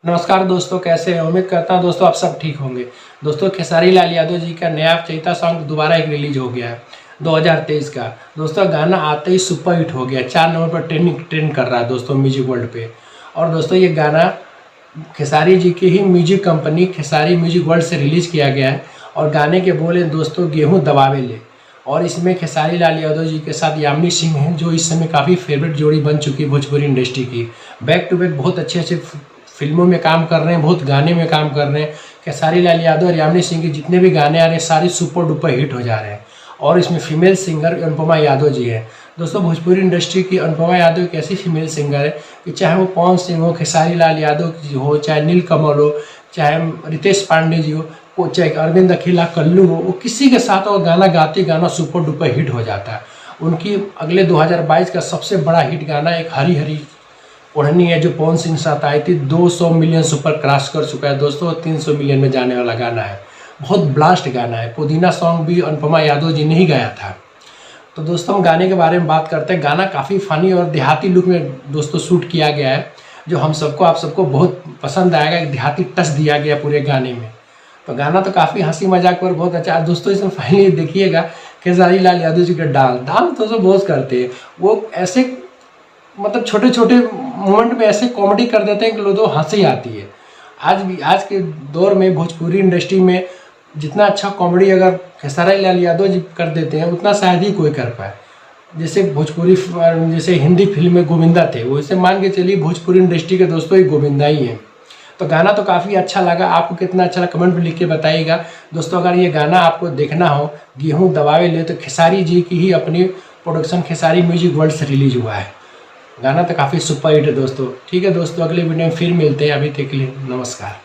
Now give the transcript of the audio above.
नमस्कार दोस्तों, कैसे हैं? उम्मीद करता हूं दोस्तों आप सब ठीक होंगे। दोस्तों खेसारी लाल यादव जी का नया चैता सॉन्ग दोबारा एक रिलीज हो गया है 2023 का। दोस्तों गाना आते ही सुपर हिट हो गया, 4 नंबर पर ट्रेंड कर रहा है दोस्तों म्यूजिक वर्ल्ड पे। और दोस्तों ये गाना खेसारी जी की ही music company Khesari music world से रिलीज़ किया गया है। और गाने के बोले दोस्तों गेहूँ दबावे ले। और इसमें खेसारी लाल यादव जी के साथ यामिनी सिंह हैं, जो इस समय काफ़ी फेवरेट जोड़ी बन चुकी है भोजपुरी इंडस्ट्री की। बैक टू बैक बहुत अच्छे फिल्मों में काम कर रहे हैं, बहुत गाने में काम कर रहे हैं। खेसारी लाल यादव और यामिनी सिंह के जितने भी गाने आ रहे हैं सारे सुपर डुपर हिट हो जा रहे हैं। और इसमें फीमेल सिंगर अनुपमा यादव जी हैं। दोस्तों भोजपुरी इंडस्ट्री की अनुपमा यादव एक ऐसी फीमेल सिंगर है कि चाहे वो पवन सिंह हो, खेसारी लाल यादव जी हो, चाहे नीलकमल हो, चाहे रितेश पांडे जी हो, चाहे अरविंद अकेला कल्लू हो, वो किसी के साथ और गाना गाते गाना सुपर डुपर हिट हो जाता है। उनकी अगले 2022 का सबसे बड़ा हिट गाना एक हरी हरी ओढ़नी है, जो पवन सिंह साथ आई थी, 200 मिलियन सुपर क्रॉस कर चुका है दोस्तों। 300 मिलियन में जाने वाला गाना है, बहुत ब्लास्ट गाना है। पुदीना सॉन्ग भी अनुपमा यादव जी ने ही गाया था। तो दोस्तों हम गाने के बारे में बात करते हैं। गाना काफ़ी फनी और देहाती लुक में दोस्तों शूट किया गया है, जो हम सबको आप सबको बहुत पसंद आएगा। एक देहाती टच दिया गया पूरे गाने में। तो गाना तो काफ़ी हंसी मजाक पर बहुत अच्छा। दोस्तों इसमें फाइनली देखिएगा खेसारी लाल यादव जी का डांस दोस्तों बहुत करते हैं। वो ऐसे मतलब छोटे छोटे मोमेंट में ऐसे कॉमेडी कर देते हैं कि लोगों हंसी आती है। आज के दौर में भोजपुरी इंडस्ट्री में जितना अच्छा कॉमेडी अगर खेसारी लाल यादव जी कर देते हैं, उतना शायद ही कोई कर पाए। जैसे जैसे हिंदी फिल्म में गोविंदा थे, वैसे मान के चलिए भोजपुरी इंडस्ट्री के दोस्तों ही गोविंदा ही हैं। तो गाना तो काफ़ी अच्छा लगा। आपको कितना अच्छा लगा कमेंट में लिख के बताइएगा दोस्तों। अगर ये गाना आपको देखना हो गेहूँ दबावे ले, तो खेसारी जी की ही अपनी प्रोडक्शन खेसारी म्यूजिक वर्ल्ड से रिलीज हुआ है। गाना तो काफ़ी सुपर हिट है दोस्तों। ठीक है दोस्तों, अगले वीडियो में फिर मिलते हैं। अभी तक के लिए नमस्कार।